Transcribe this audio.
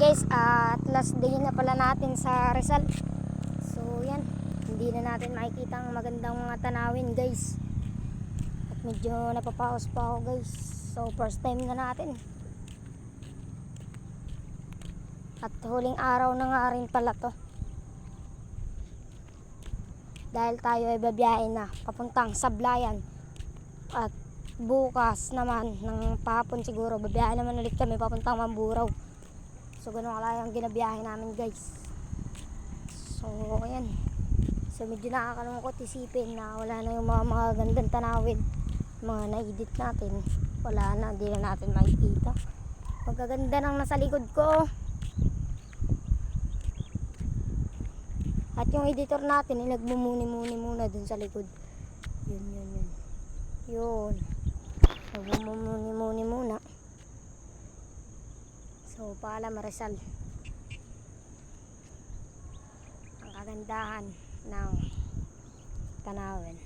guys, at last day na pala natin sa Rizal. So yan, hindi na natin makikita ang magandang mga tanawin guys. At medyo napapaos pa ako guys. So first time na natin. At huling araw na nga rin pala to. Dahil tayo ay babiyahin na papuntang Sablayan. At bukas naman ng pahapon siguro babiyahin naman ulit kami papuntang Mamburao. So ganun kala yung ginabiyahe namin guys. So ayan. So medyo nakakalungkot isipin na wala na yung mga magagandang tanawin. Mga na-edit natin. Wala na, hindi na natin makikita. Magaganda nang nasa likod ko. At yung editor natin ay nagmumuni-muni muna dun sa likod. Yun. Nagmumuni-muni muna. So paalam Rizal. Ang kagandahan ng tanawin.